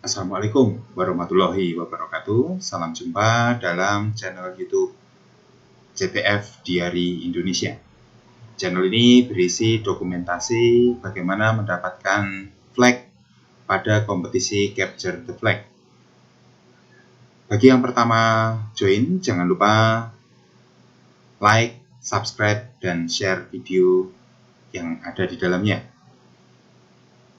Assalamualaikum warahmatullahi wabarakatuh. Salam jumpa dalam channel YouTube CTF Diary Indonesia. Channel ini berisi dokumentasi bagaimana mendapatkan flag pada kompetisi Capture the Flag. Bagi yang pertama join, jangan lupa like, subscribe, dan share video yang ada di dalamnya.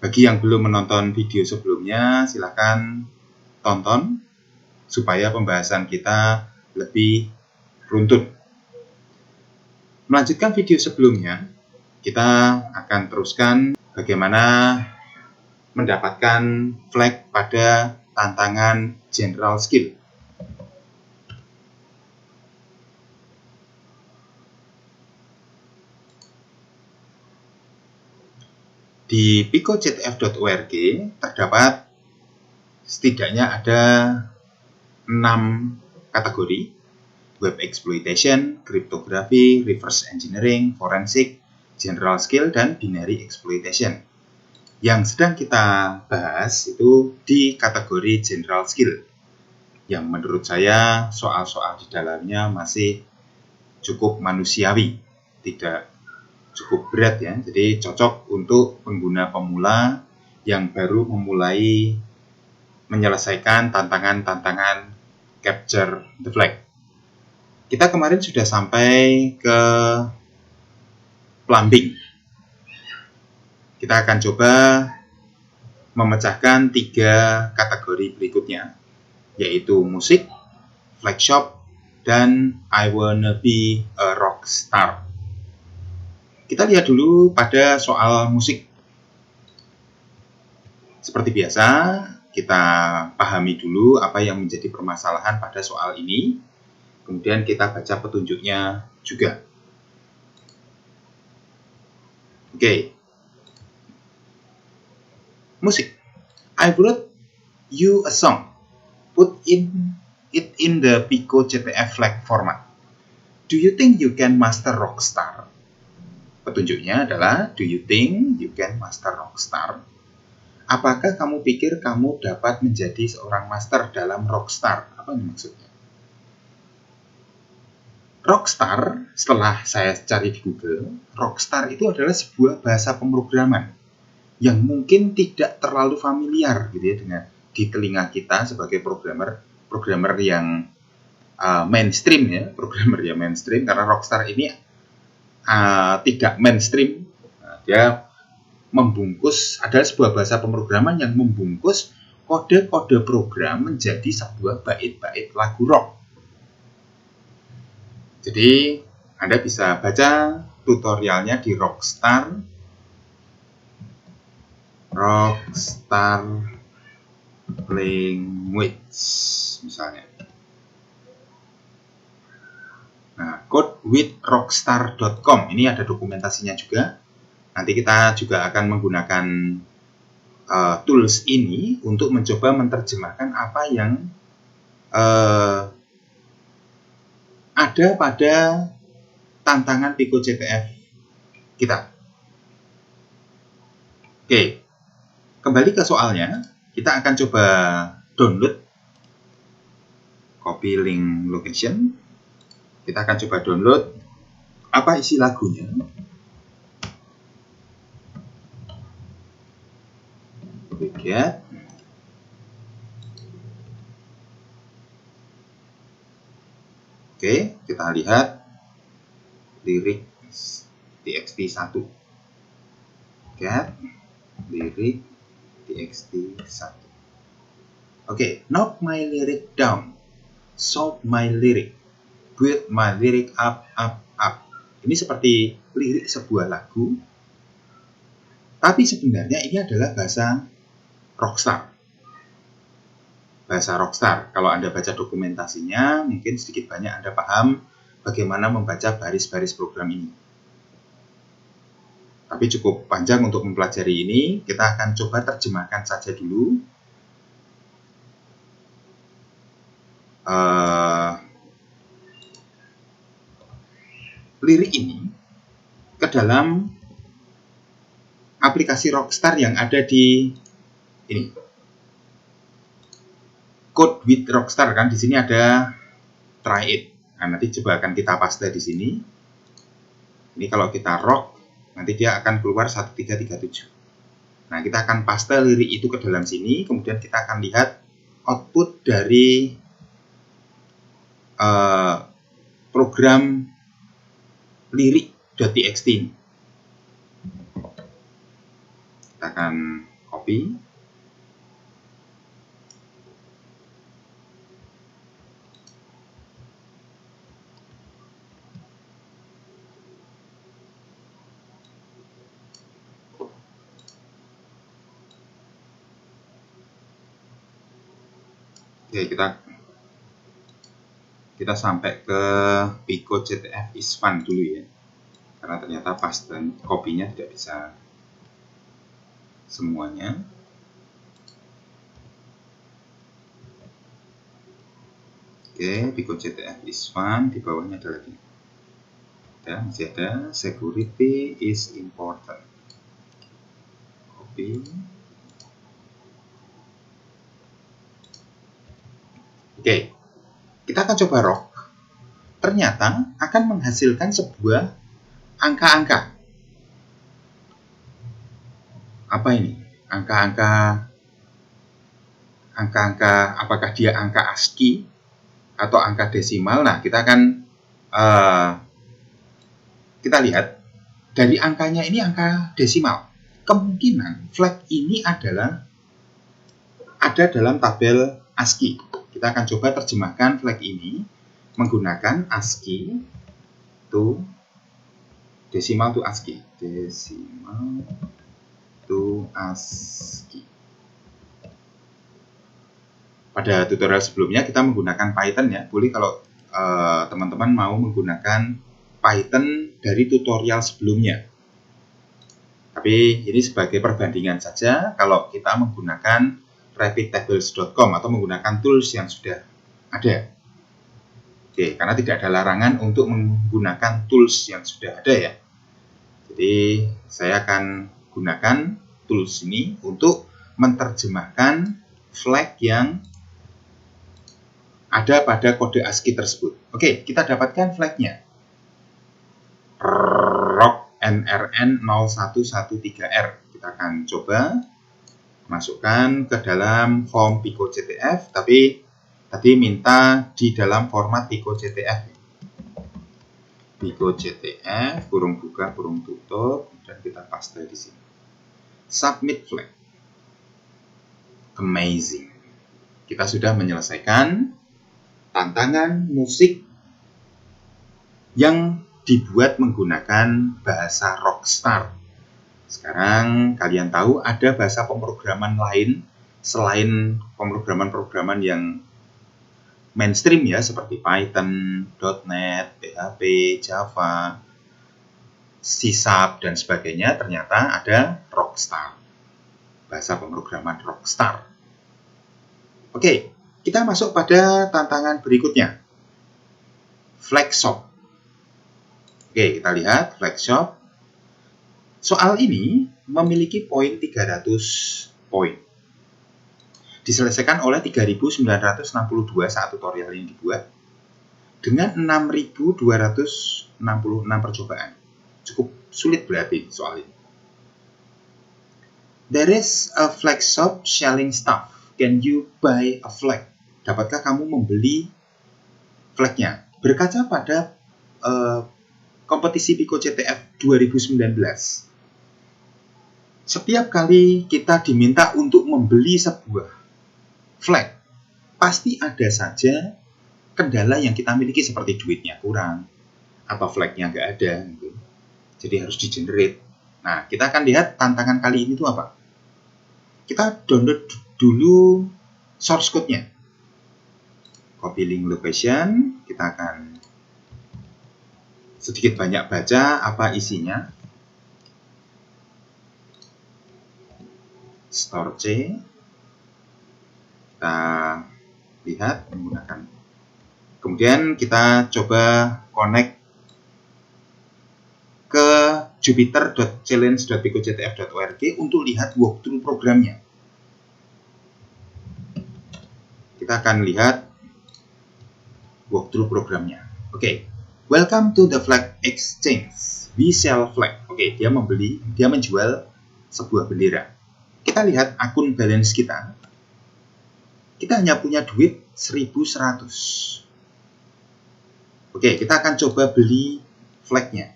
Bagi yang belum menonton video sebelumnya, silakan tonton supaya pembahasan kita lebih runtut. Melanjutkan video sebelumnya, kita akan teruskan bagaimana mendapatkan flag pada tantangan General Skill. Di picoctf.org terdapat setidaknya ada 6 kategori: web exploitation, cryptography, reverse engineering, forensic, general skill, dan binary exploitation. Yang sedang kita bahas itu di kategori general skill, yang menurut saya soal-soal di dalamnya masih cukup manusiawi, tidak cukup berat ya, jadi cocok untuk pengguna pemula yang baru memulai menyelesaikan tantangan-tantangan Capture the Flag. Kita kemarin sudah sampai ke plumbing. Kita akan coba memecahkan 3 kategori berikutnya, yaitu musik, flag shop, dan I wanna be a rock star. Kita lihat dulu pada soal musik. Seperti biasa, kita pahami dulu apa yang menjadi permasalahan pada soal ini. Kemudian kita baca petunjuknya juga. Oke. Musik. I wrote you a song. Put it in the picoctf flag format. Do you think you can master rockstar? Petunjuknya adalah, do you think you can master rockstar? Apakah kamu pikir kamu dapat menjadi seorang master dalam rockstar? Apa ini maksudnya? Rockstar, setelah saya cari di Google, rockstar itu adalah sebuah bahasa pemrograman yang mungkin tidak terlalu familiar gitu ya dengan di telinga kita sebagai programmer yang mainstream ya, karena rockstar ini tidak mainstream. Dia membungkus, adalah sebuah bahasa pemrograman yang membungkus kode-kode program menjadi sebuah bait-bait lagu rock. Jadi Anda bisa baca tutorialnya di Rockstar Language misalnya. Nah, codewithrockstar.com ini ada dokumentasinya juga. Nanti kita juga akan menggunakan tools ini untuk mencoba menerjemahkan apa yang ada pada tantangan picoctf kita. Oke, kembali ke soalnya. Kita akan coba download, copy link location. Kita akan coba download apa isi lagunya. Get. Oke, kita lihat lirik txt1. Get lirik txt1. Oke, note my lyric down. Solve my lyric. Build my lyric up. Ini seperti lirik sebuah lagu, tapi sebenarnya ini adalah bahasa rockstar. Bahasa rockstar. Kalau Anda baca dokumentasinya, mungkin sedikit banyak Anda paham bagaimana membaca baris-baris program ini. Tapi cukup panjang untuk mempelajari ini. Kita akan coba terjemahkan saja dulu. Lirik ini ke dalam aplikasi Rockstar yang ada di ini. code with Rockstar kan, di sini ada try it. Nah, nanti coba akan kita paste di sini. Ini kalau kita rock, nanti dia akan keluar 1337. Nah, kita akan paste lirik itu ke dalam sini, kemudian kita akan lihat output dari program lirik.txt. Kita akan copy. Oke, kita sampai ke Pico CTF is fun dulu ya, karena ternyata paste kopinya tidak bisa semuanya. Oke, Pico CTF is fun, di bawahnya ada lagi. Ya, masih ada security is important. Copy. Oke, kita akan coba rock. Ternyata akan menghasilkan sebuah angka-angka. Apa ini? Angka-angka, apakah dia angka ASCII atau angka desimal? Nah, kita akan kita lihat dari angkanya ini angka desimal. Kemungkinan flag ini ada dalam tabel ASCII. Kita akan coba terjemahkan flag ini menggunakan ASCII to decimal to ASCII. Decimal to ASCII. Pada tutorial sebelumnya kita menggunakan Python ya. Boleh kalau teman-teman mau menggunakan Python dari tutorial sebelumnya. Tapi ini sebagai perbandingan saja kalau kita menggunakan rapidtables.com atau menggunakan tools yang sudah ada. Oke, karena tidak ada larangan untuk menggunakan tools yang sudah ada ya. Jadi saya akan gunakan tools ini untuk menerjemahkan flag yang ada pada kode ASCII tersebut. Oke, kita dapatkan flagnya. Rock NRN 0113R. Kita akan coba masukkan ke dalam form Pico CTF, tapi tadi minta di dalam format Pico CTF. Pico CTF, kurung buka, kurung tutup, dan kita paste di sini. Submit flag. Amazing. Kita sudah menyelesaikan tantangan musik yang dibuat menggunakan bahasa Rockstar. Sekarang kalian tahu ada bahasa pemrograman lain selain pemrograman-programan yang mainstream ya, seperti Python, .NET, PHP, Java, C#, dan sebagainya. Ternyata ada Rockstar, bahasa pemrograman Rockstar. Oke, kita masuk pada tantangan berikutnya, Flag Shop. Oke, kita lihat Flag Shop. Soal ini memiliki poin 300 poin. Diselesaikan oleh 3.962 saat tutorial ini dibuat dengan 6.266 percobaan. Cukup sulit berarti soal ini. There is a flag shop selling stuff. Can you buy a flag? Dapatkah kamu membeli flagnya? Berkaca pada kompetisi Pico CTF 2019. Setiap kali kita diminta untuk membeli sebuah flag, pasti ada saja kendala yang kita miliki seperti duitnya kurang atau flagnya nggak ada, gitu. Jadi harus di-generate. Nah, kita akan lihat tantangan kali ini itu apa. Kita download dulu source code-nya. Copy link location, kita akan sedikit banyak baca apa isinya. Store C, kita lihat menggunakan. Kemudian kita coba connect ke jupiter.challenge.picoctf.org untuk lihat walkthrough programnya. Kita akan lihat walkthrough programnya. Oke, welcome to the flag exchange. We sell flag. Oke, dia menjual sebuah bendera. Kita lihat akun balance kita. Kita hanya punya duit 1.100. Oke, kita akan coba beli flagnya.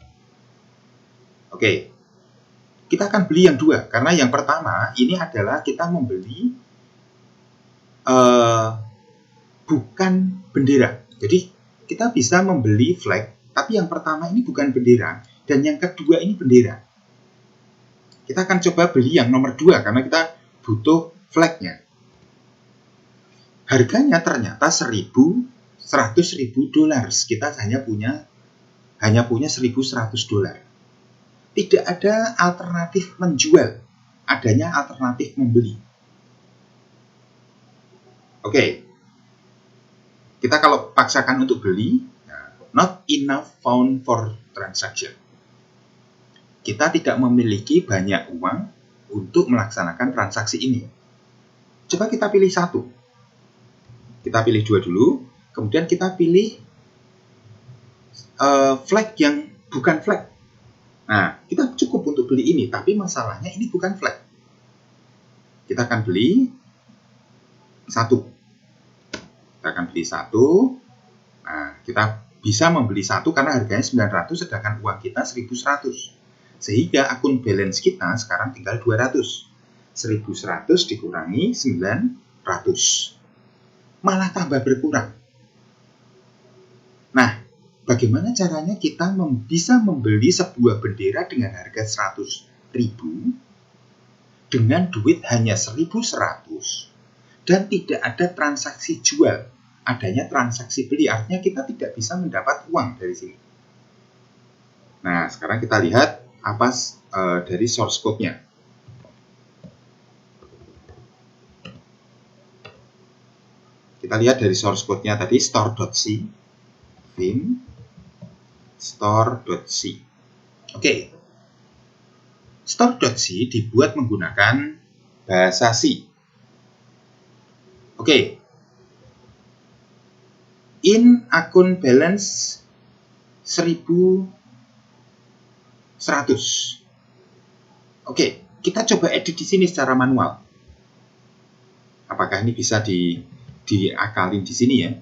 Oke, kita akan beli yang dua, karena yang pertama ini adalah kita membeli bukan bendera. Jadi kita bisa membeli flag, tapi yang pertama ini bukan bendera, dan yang kedua ini bendera. Kita akan coba beli yang nomor 2 karena kita butuh flagnya. Harganya ternyata $100.000. Kita hanya punya $1.100. Tidak ada alternatif menjual, adanya alternatif membeli. Oke, kita kalau paksakan untuk beli, not enough found for transaction. Kita tidak memiliki banyak uang untuk melaksanakan transaksi ini. Coba kita pilih satu. Kita pilih 2 dulu, kemudian kita pilih flag yang bukan flag. Nah, kita cukup untuk beli ini, tapi masalahnya ini bukan flag. Kita akan beli satu. Kita akan beli satu. Nah, kita bisa membeli satu karena harganya 900, sedangkan uang kita 1.100. Sehingga akun balance kita sekarang tinggal 200. 1.100 dikurangi 900. Malah tambah berkurang. Nah, bagaimana caranya kita bisa membeli sebuah bendera dengan harga 100.000 dengan duit hanya 1.100 dan tidak ada transaksi jual, adanya transaksi beli, artinya kita tidak bisa mendapat uang dari sini. Nah, sekarang kita lihat apa dari source code-nya. Kita lihat dari source code-nya tadi, store.c, vim, store.c. Oke, store.c dibuat menggunakan bahasa C. Oke, in akun balance 1.100. Oke, kita coba edit di sini secara manual. Apakah ini bisa diakalin di sini ya?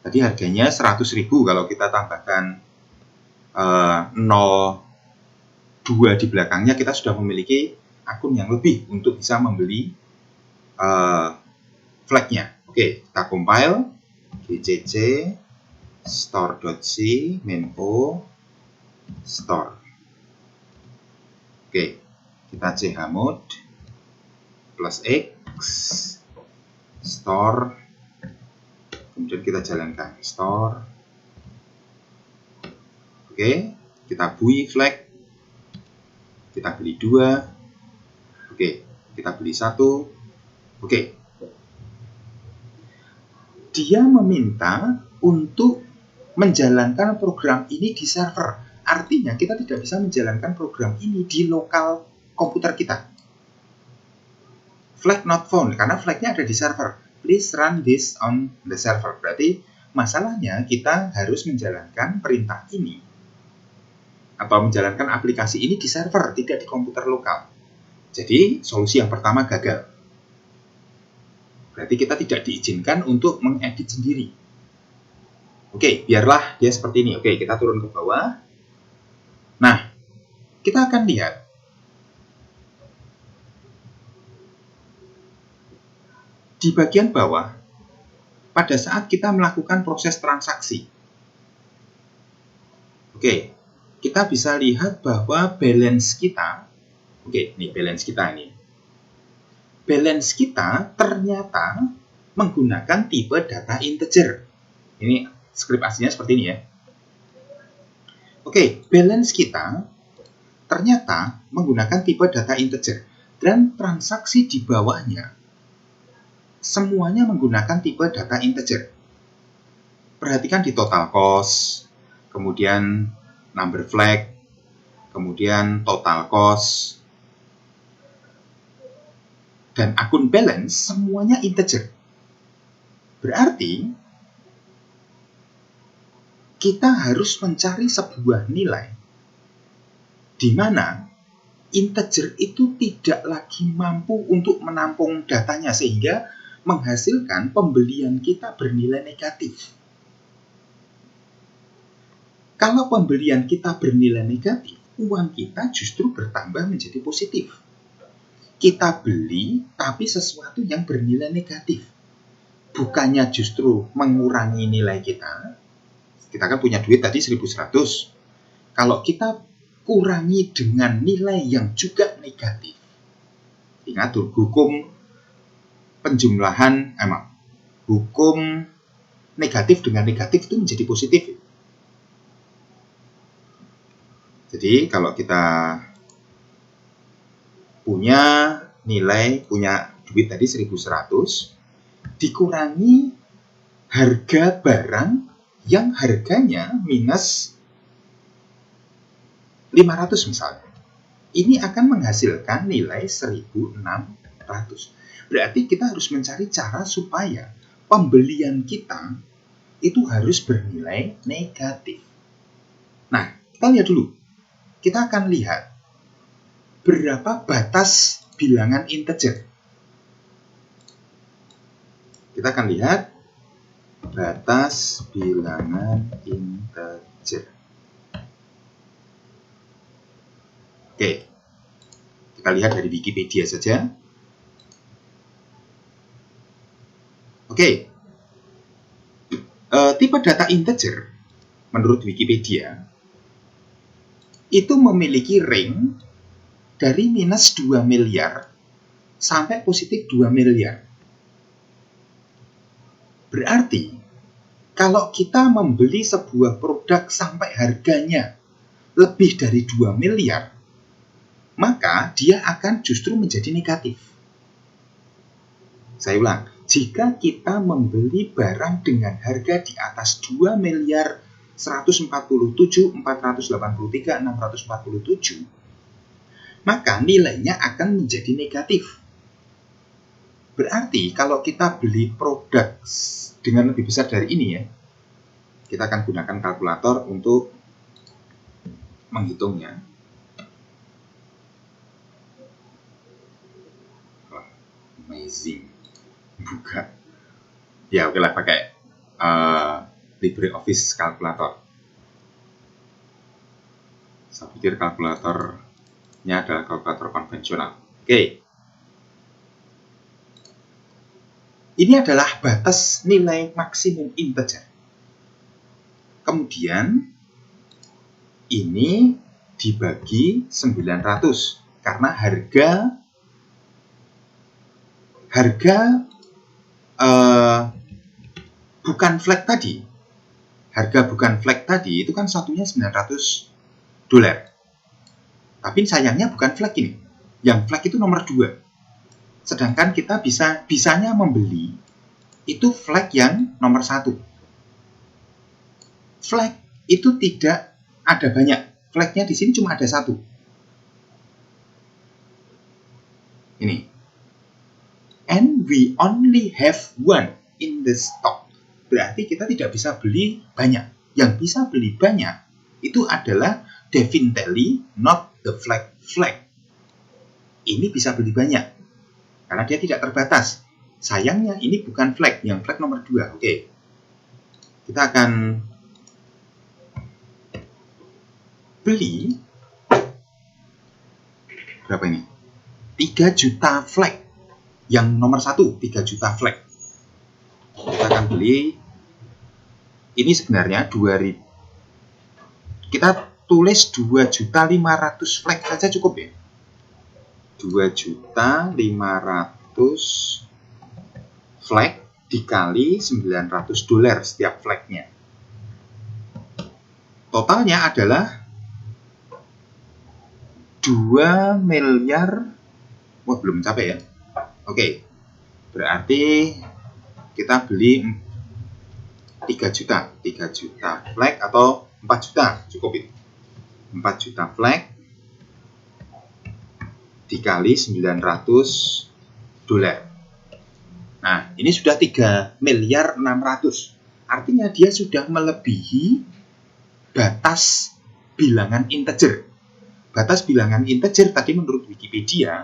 Tadi harganya 100.000, kalau kita tambahkan 0,2 di belakangnya, kita sudah memiliki akun yang lebih untuk bisa membeli flagnya. Oke, kita compile gcc store.c menpo store. Oke, kita chmod plus x store, kemudian kita jalankan store. Oke, kita bui flag, kita beli 2. Oke, kita beli 1. Oke, dia meminta untuk menjalankan program ini di server. Artinya kita tidak bisa menjalankan program ini di lokal komputer kita. Flag not found, karena flagnya ada di server. Please run this on the server. Berarti masalahnya kita harus menjalankan perintah ini atau menjalankan aplikasi ini di server, tidak di komputer lokal. Jadi solusi yang pertama gagal. Berarti kita tidak diizinkan untuk mengedit sendiri. Oke, biarlah dia seperti ini. Oke, kita turun ke bawah. Nah, kita akan lihat di bagian bawah pada saat kita melakukan proses transaksi. Oke, kita bisa lihat bahwa balance kita, oke, ini balance kita ini. Balance kita ternyata menggunakan tipe data integer. Ini skrip aslinya seperti ini ya. Oke, balance kita ternyata menggunakan tipe data integer dan transaksi di bawahnya semuanya menggunakan tipe data integer. Perhatikan di total cost, kemudian number flag, kemudian total cost, dan akun balance semuanya integer. Berarti kita harus mencari sebuah nilai di mana integer itu tidak lagi mampu untuk menampung datanya sehingga menghasilkan pembelian kita bernilai negatif. Kalau pembelian kita bernilai negatif, uang kita justru bertambah menjadi positif. Kita beli tapi sesuatu yang bernilai negatif. Bukannya justru mengurangi nilai kita. Kita kan punya duit tadi 1.100. Kalau kita kurangi dengan nilai yang juga negatif. Ingat tuh, hukum penjumlahan, hukum negatif dengan negatif itu menjadi positif. Jadi kalau kita punya duit tadi 1.100, dikurangi harga barang yang harganya minus 500 misalnya. Ini akan menghasilkan nilai 1.600. Berarti kita harus mencari cara supaya pembelian kita itu harus bernilai negatif. Nah, kita lihat dulu. Kita akan lihat berapa batas bilangan integer. Kita akan lihat batas bilangan integer. Oke, kita lihat dari Wikipedia saja. Oke, tipe data integer menurut Wikipedia itu memiliki range dari minus 2 miliar sampai positif 2 miliar. Berarti, kalau kita membeli sebuah produk sampai harganya lebih dari 2 miliar, maka dia akan justru menjadi negatif. Saya ulang, jika kita membeli barang dengan harga di atas 2 miliar 147, 483, 647, maka nilainya akan menjadi negatif. Berarti kalau kita beli produk dengan lebih besar dari ini ya, kita akan gunakan kalkulator untuk menghitungnya. Amazing. Buka. Ya oke lah, pakai LibreOffice kalkulator. Saya pikir kalkulatornya adalah kalkulator konvensional. Oke. Ini adalah batas nilai maksimum integer. Kemudian ini dibagi 900 karena harga bukan flag tadi. Harga bukan flag tadi itu kan satunya $900. Tapi sayangnya bukan flag ini. Yang flag itu nomor 2. Sedangkan kita bisanya membeli itu flag yang nomor 1. Flag itu tidak ada banyak. Flagnya di sini cuma ada 1. Ini. And we only have one in the stock. Berarti kita tidak bisa beli banyak. Yang bisa beli banyak itu adalah definitely not the flag. Ini bisa beli banyak karena dia tidak terbatas. Sayangnya ini bukan flag, yang flag nomor 2. Oke. Kita akan beli berapa ini? 3 juta flag. Yang nomor 1, 3 juta flag. Kita akan beli, ini sebenarnya 2000. Kita tulis 2.500.000 flag saja cukup ya. 2.500.000 flag dikali $900 setiap flagnya. Totalnya adalah 2 miliar. Wah, belum capek ya. Oke, berarti kita beli 3 juta flag atau 4 juta cukup itu. 4 juta flag dikali $900. Nah, ini sudah 3.600.000.000. Artinya dia sudah melebihi batas bilangan integer. Batas bilangan integer tadi menurut Wikipedia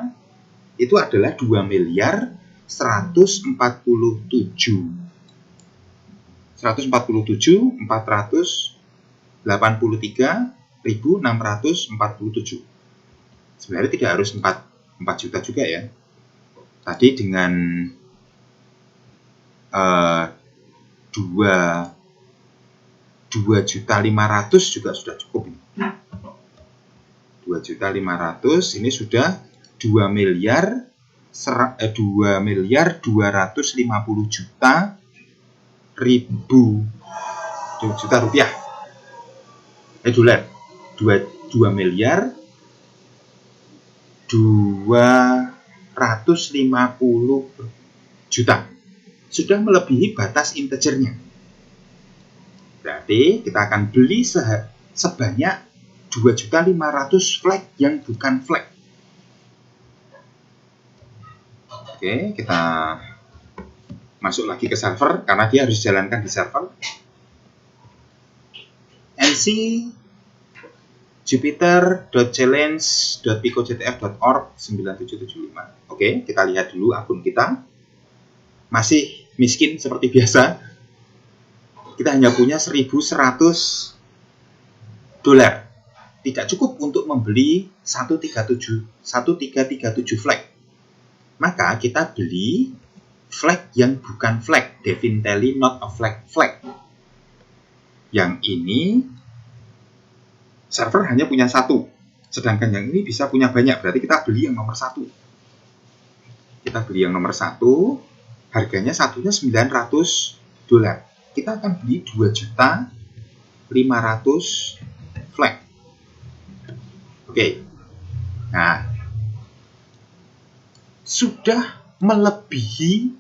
itu adalah 2.447.483.647. Sebenarnya tidak harus 4 juta juga ya. Tadi dengan 2.500.000 juga sudah cukup ini. 2.500.000 ini sudah 2.250.000.000 rupiah. Dolar. 2 miliar 250 juta. Sudah melebihi batas integernya. Berarti kita akan beli sebanyak 2.500.000 flag yang bukan flag. Oke, kita masuk lagi ke server karena dia harus dijalankan di server. nc jupiter.challenge.picojtf.org 9775. Oke, kita lihat dulu akun kita. Masih miskin seperti biasa. Kita hanya punya 1.100 dolar. Tidak cukup untuk membeli 1337 flag. Maka kita beli flag yang bukan flag, definitely not a flag. Yang ini server hanya punya 1, sedangkan yang ini bisa punya banyak. Berarti kita beli yang nomor 1. Kita beli yang nomor 1, harganya satunya 900 dolar. Kita akan beli 2.500.000 flag. Oke. Nah, sudah melebihi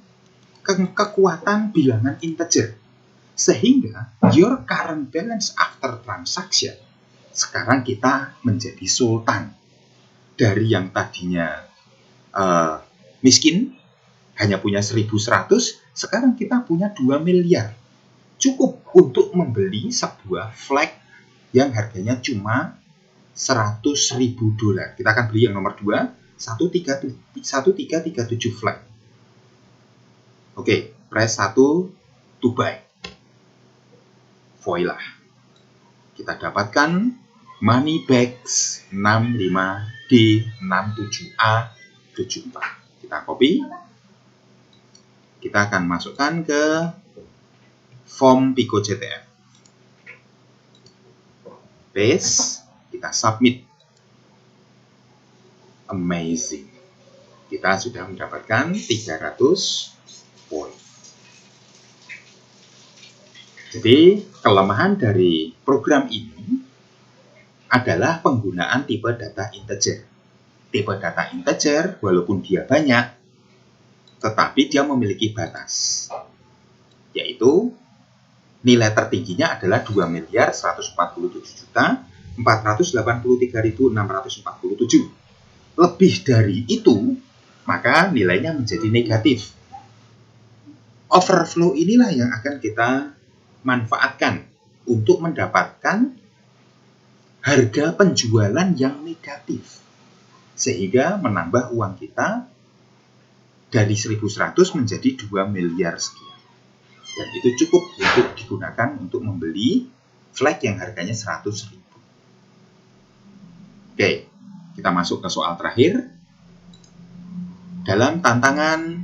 kekuatan bilangan integer. Sehingga your current balance after transaction sekarang kita menjadi sultan. Dari yang tadinya miskin, hanya punya 1.100, sekarang kita punya 2 miliar. Cukup untuk membeli sebuah flag yang harganya cuma 100.000 dolar. Kita akan beli yang nomor 2, 1337 flag. Oke, press 1 to buy. Voila. Kita dapatkan Moneybags 65D67A74. Kita copy. Kita akan masukkan ke form PicoJTF. Paste. Kita submit. Amazing. Kita sudah mendapatkan 300 poin. Jadi, kelemahan dari program ini adalah penggunaan tipe data integer. Tipe data integer, walaupun dia banyak, tetapi dia memiliki batas. Yaitu, nilai tertingginya adalah 2.147.483.647. Lebih dari itu, maka nilainya menjadi negatif. Overflow inilah yang akan kita manfaatkan untuk mendapatkan harga penjualan yang negatif, sehingga menambah uang kita dari 1.100 menjadi 2 miliar sekian. Dan itu cukup untuk digunakan untuk membeli flag yang harganya 100.000. Oke, kita masuk ke soal terakhir. Dalam tantangan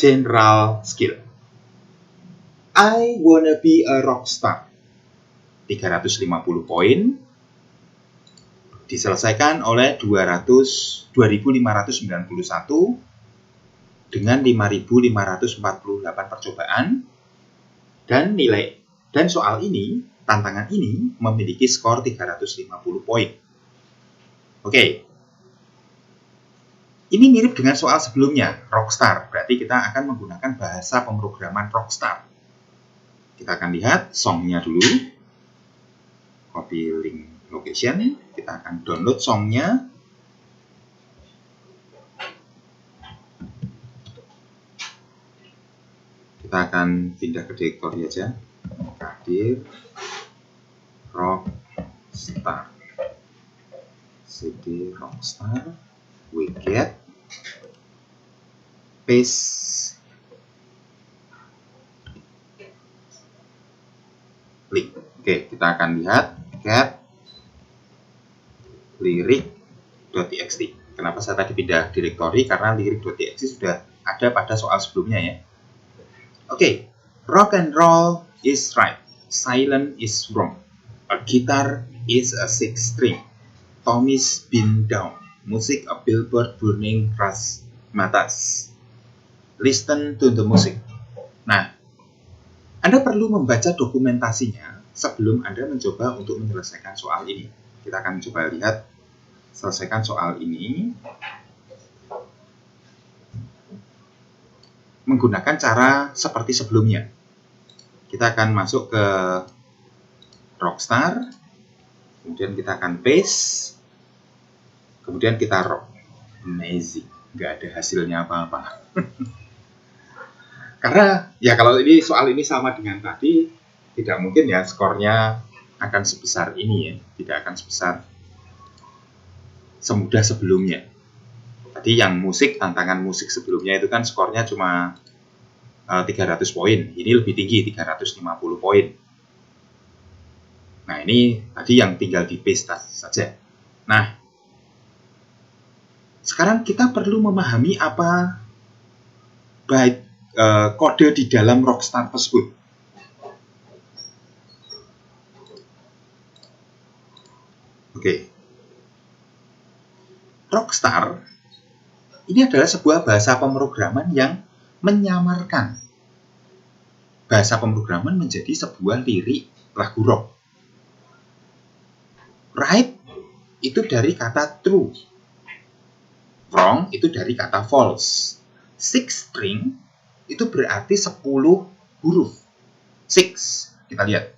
General Skill, I wanna be a rockstar. 350 poin diselesaikan oleh 2.591 dengan 5.548 percobaan, dan soal ini, tantangan ini memiliki skor 350 poin. Oke. Ini mirip dengan soal sebelumnya, Rockstar. Berarti kita akan menggunakan bahasa pemrograman Rockstar. Kita akan lihat songnya dulu. Copy link location, kita akan download songnya. Kita akan pindah ke directory aja. Kadir Rockstar, cd Rockstar, widget, paste link. Oke, kita akan lihat get lirik.txt. Kenapa saya tadi pindah directory? Karena lirik.txt sudah ada pada soal sebelumnya ya. Oke, rock and roll is right, silent is wrong. A guitar is a six string. Tommy's been down. Music a billboard burning matas. Listen to the music. Nah, Anda perlu membaca dokumentasinya sebelum Anda mencoba untuk menyelesaikan soal ini. Kita akan coba lihat, selesaikan soal ini menggunakan cara seperti sebelumnya. Kita akan masuk ke Rockstar, kemudian kita akan paste, kemudian kita rock. Amazing, nggak ada hasilnya apa-apa. Karena ya kalau ini soal ini sama dengan tadi, tidak mungkin ya skornya akan sebesar ini ya, tidak akan sebesar semudah sebelumnya. Tadi yang musik, tantangan musik sebelumnya itu kan skornya cuma 300 poin. Ini lebih tinggi, 350 poin. Nah, ini tadi yang tinggal di paste saja. Nah, sekarang kita perlu memahami apa byte kode di dalam Rockstar tersebut. Oke. Rockstar ini adalah sebuah bahasa pemrograman yang menyamarkan bahasa pemrograman menjadi sebuah lirik lagu rock. Right itu dari kata true. Wrong itu dari kata false. Six string itu berarti 10 huruf. Six, kita lihat.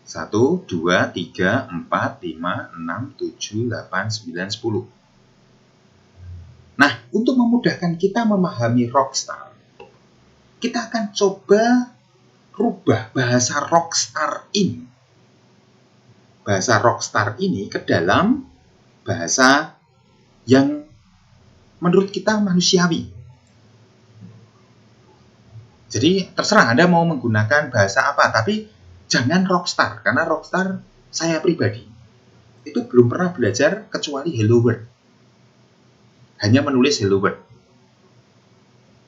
1, 2, 3, 4, 5, 6, 7, 8, 9, 10. Nah, untuk memudahkan kita memahami Rockstar, kita akan coba rubah bahasa Rockstar ini ke dalam bahasa yang menurut kita manusiawi. Jadi terserah Anda mau menggunakan bahasa apa, tapi jangan Rockstar, karena Rockstar saya pribadi itu belum pernah belajar kecuali Hello World. Hanya menulis Hello World.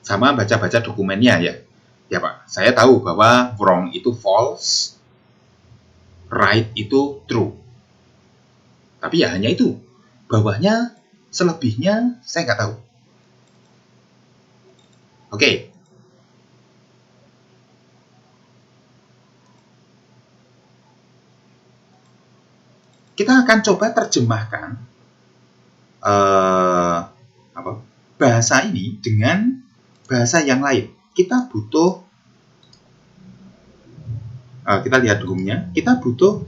Sama baca-baca dokumennya ya. Ya Pak, saya tahu bahwa wrong itu false, right itu true. Tapi ya hanya itu. Bawahnya, selebihnya saya nggak tahu. Oke. Kita akan coba terjemahkan bahasa ini dengan bahasa yang lain. Kita butuh, kita lihat roomnya, kita butuh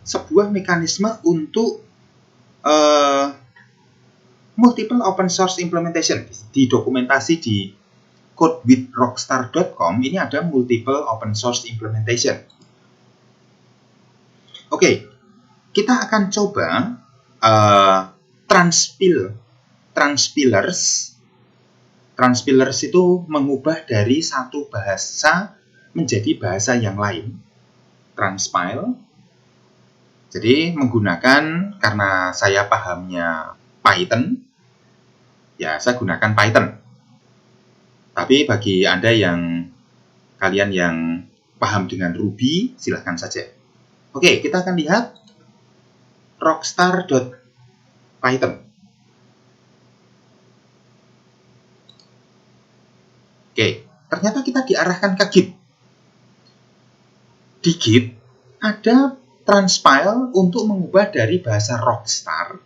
sebuah mekanisme untuk multiple open source implementation. Di dokumentasi di codewithrockstar.com ini ada multiple open source implementation. Oke, kita akan coba transpilers. Transpilers itu mengubah dari satu bahasa menjadi bahasa yang lain. Transpile. Jadi menggunakan, karena saya pahamnya Python, ya saya gunakan Python. Tapi bagi Anda kalian yang paham dengan Ruby, silahkan saja. Oke, kita akan lihat rockstar.python. Oke, ternyata kita diarahkan ke Git. Di Git ada transpile untuk mengubah dari bahasa Rockstar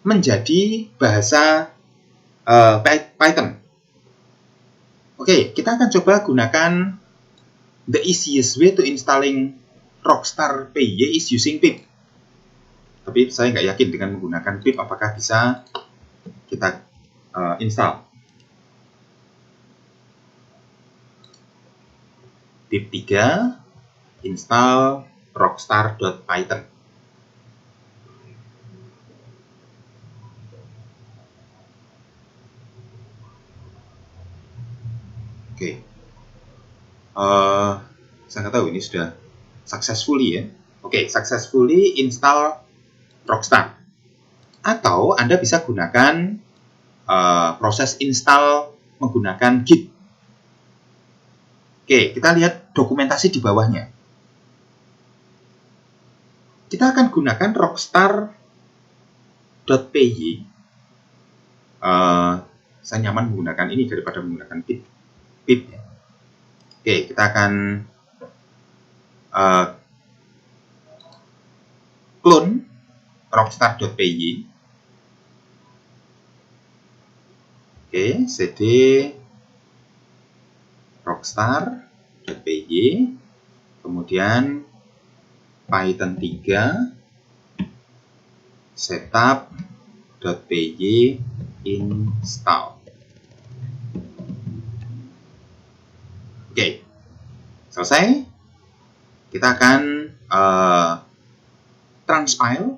menjadi bahasa Python. Oke, kita akan coba gunakan the easiest way to installing Rockstar PY is using pip. Tapi saya nggak yakin dengan menggunakan pip apakah bisa kita install. Tip 3, install rockstar.python. Oke. Saya nggak tahu ini sudah successfully ya. Oke, successfully install Rockstar. Atau Anda bisa gunakan proses install menggunakan Git. Oke, kita lihat dokumentasi di bawahnya. Kita akan gunakan rockstar.py. Saya nyaman menggunakan ini daripada menggunakan pip. Ya. Oke, kita akan clone rockstar.py. Oke, cd rockstar.py, kemudian python 3 setup.py install. Oke, selesai. Kita akan transpile.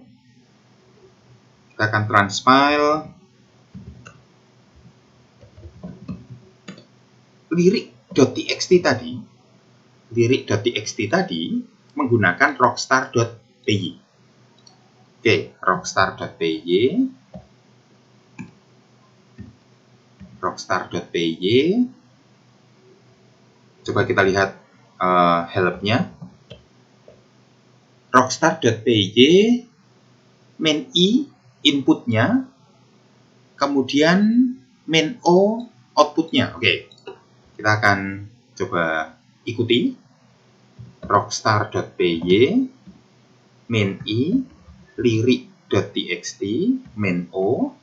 Kita akan transpile lirik.txt tadi menggunakan rockstar.py. Oke, rockstar.py. Coba kita lihat helpnya. Rockstar.py main i inputnya, kemudian main o outputnya. Oke, kita akan coba ikuti. Rockstar.py main i lirik.txt main o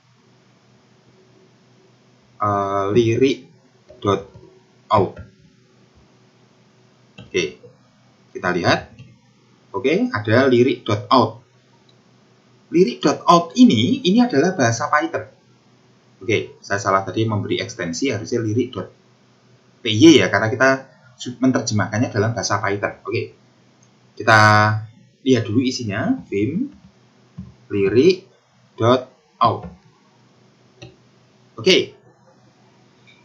lirik.out. Oke, kita lihat. Oke, ada lirik.out. Lirik.out ini adalah bahasa Python. Oke, saya salah tadi memberi ekstensi, harusnya lirik.py ya, karena kita menerjemahkannya dalam bahasa Python. Oke, kita lihat dulu isinya. Vim lirik.out. Oke,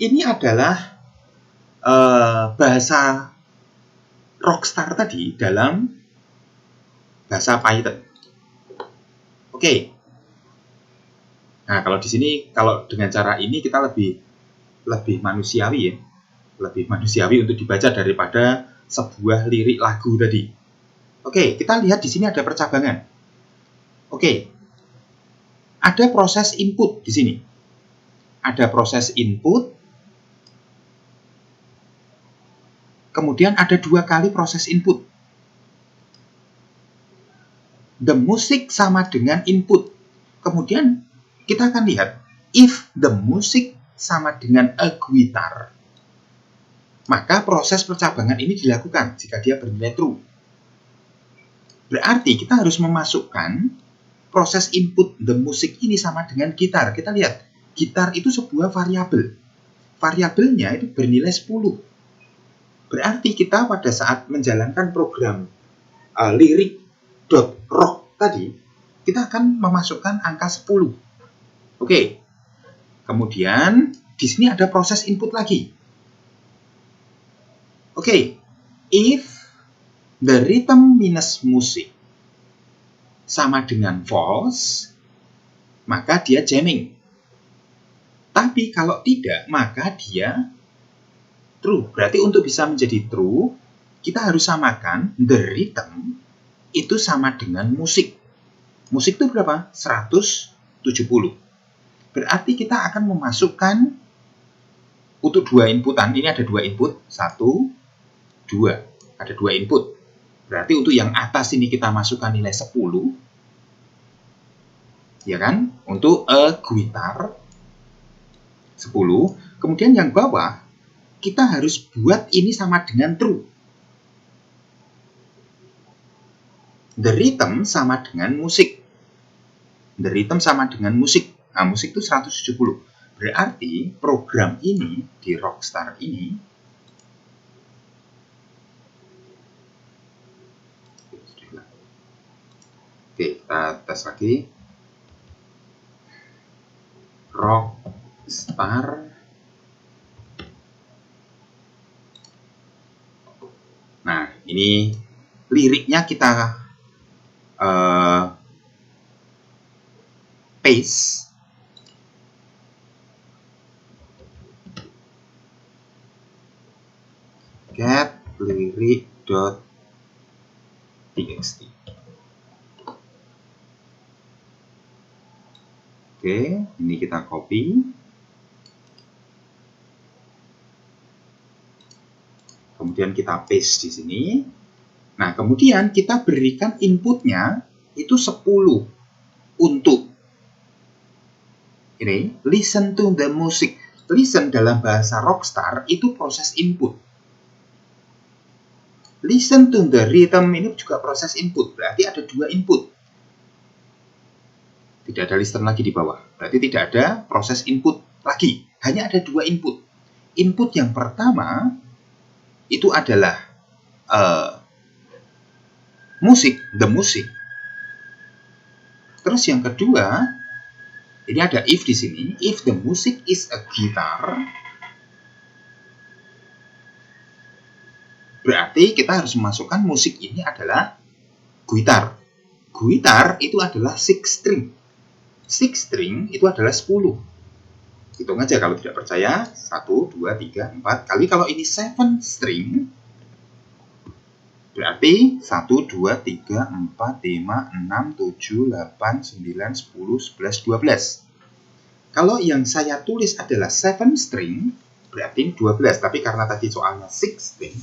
ini adalah bahasa Rockstar tadi dalam bahasa Python. Oke. Nah, kalau di sini, kalau dengan cara ini kita lebih manusiawi ya. Lebih manusiawi untuk dibaca daripada sebuah lirik lagu tadi. Oke, kita lihat di sini ada percabangan. Oke. Ada proses input di sini. Ada proses input. Kemudian ada 2 kali proses input. The music sama dengan input. Kemudian kita akan lihat, if the music sama dengan a guitar, maka proses percabangan ini dilakukan jika dia bernilai true. Berarti kita harus memasukkan proses input the music ini sama dengan gitar. Kita lihat, gitar itu sebuah variabel. Variabelnya itu bernilai 10. Berarti kita pada saat menjalankan program lirik.rock tadi, kita akan memasukkan angka 10. Oke. Kemudian di sini ada proses input lagi. Oke. If the rhythm minus music sama dengan false, maka dia jamming. Tapi kalau tidak, maka dia true. Berarti untuk bisa menjadi true, kita harus samakan the rhythm itu sama dengan musik. Musik itu berapa? 170. Berarti kita akan memasukkan untuk 2 inputan. Ini ada 2 input. 1, 2. Ada 2 input. Berarti untuk yang atas ini kita masukkan nilai 10. Ya kan? Untuk a guitar 10. Kemudian yang bawah kita harus buat ini sama dengan true. The rhythm sama dengan musik. The rhythm sama dengan musik. Nah, musik itu 170. Berarti program ini di Rockstar ini Oke, kita tes lagi. Rockstar. Nah, ini liriknya kita paste. Get lirik.txt. Oke, ini kita copy. Kemudian kita paste di sini. Nah, kemudian kita berikan inputnya itu 10 untuk ini listen to the music. Listen dalam bahasa Rockstar itu proses input. Listen to the rhythm ini juga proses input. Berarti ada 2 input. Tidak ada listen lagi di bawah. Berarti tidak ada proses input lagi. Hanya ada 2 input. Input yang pertama itu adalah musik, the music. Terus yang kedua, ini ada if di sini. If the music is a guitar, berarti kita harus memasukkan musik ini adalah gitar. Gitar itu adalah 6 string. 6 string itu adalah 10. Hitung aja kalau tidak percaya. 1, 2, 3, 4 kali. Kalau ini 7 string, berarti 1, 2, 3, 4, 5, 6, 7, 8, 9, 10, 11, 12. Kalau yang saya tulis adalah 7 string, berarti 12. Tapi karena tadi soalnya 6 string,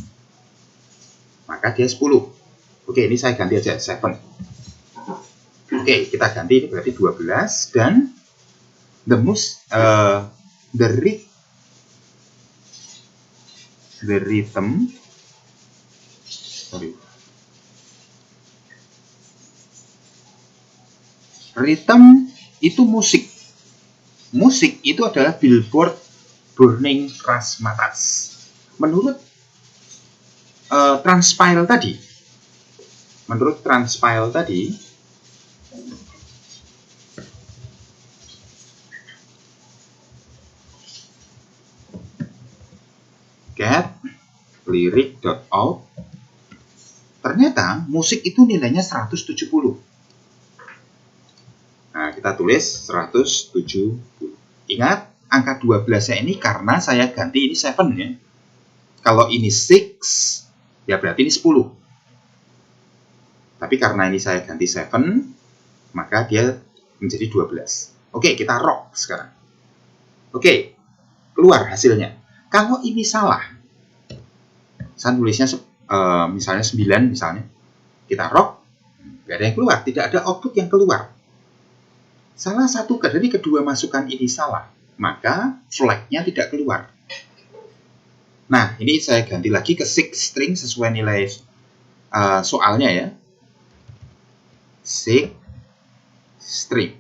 maka dia 10. Oke, ini saya ganti aja 7. Oke, kita ganti, ini berarti 12. Dan the rhythm, sorry, rhythm itu musik. Musik itu adalah Billboard Burning Razzmatazz. Menurut Transpile tadi, get lirik.out, ternyata musik itu nilainya 170. Nah, kita tulis 170. Ingat, angka 12-nya ini karena saya ganti ini 7 ya. Kalau ini 6, ya berarti ini 10. Tapi karena ini saya ganti 7, maka dia menjadi 12. Oke, kita rock sekarang. Oke, keluar hasilnya. Kalau ini salah, saya tulisnya misalnya 9 misalnya, kita rock, nggak ada yang keluar, tidak ada output yang keluar. Salah satu dari kedua masukan ini salah, maka flag-nya tidak keluar. Nah, ini saya ganti lagi ke 6 string sesuai nilai soalnya ya. 6 string.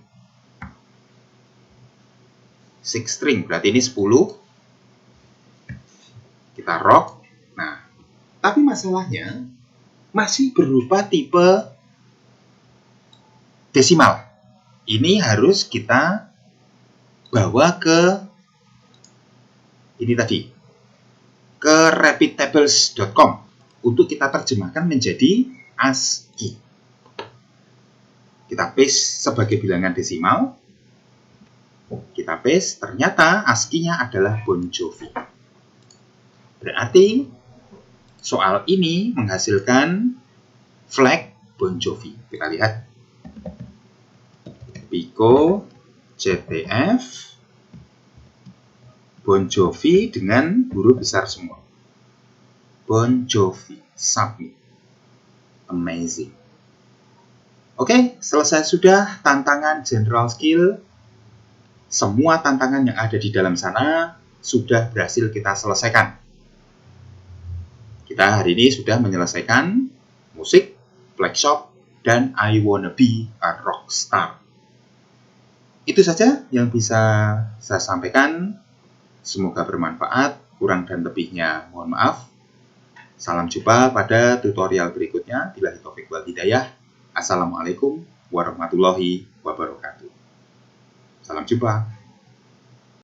6 string, berarti ini 10. Kita rock. Nah, tapi masalahnya masih berupa tipe desimal. Ini harus kita bawa ke ini tadi, ke rapidtables.com untuk kita terjemahkan menjadi ASCII. Kita paste sebagai bilangan desimal. Kita paste, ternyata ASCII-nya adalah Bon Jovi. Berarti soal ini menghasilkan flag Bon Jovi. Kita lihat. Pico, CTF, Bon Jovi dengan huruf besar semua. Bon Jovi, submit. Amazing. Oke, selesai sudah tantangan general skill. Semua tantangan yang ada di dalam sana sudah berhasil kita selesaikan. Kita hari ini sudah menyelesaikan musik, Black Shop, dan I Wanna Be a Rockstar. Itu saja yang bisa saya sampaikan. Semoga bermanfaat. Kurang dan lebihnya mohon maaf. Salam jumpa pada tutorial berikutnya. Billahi taufiq wal hidayah. Assalamualaikum warahmatullahi wabarakatuh. Salam jumpa.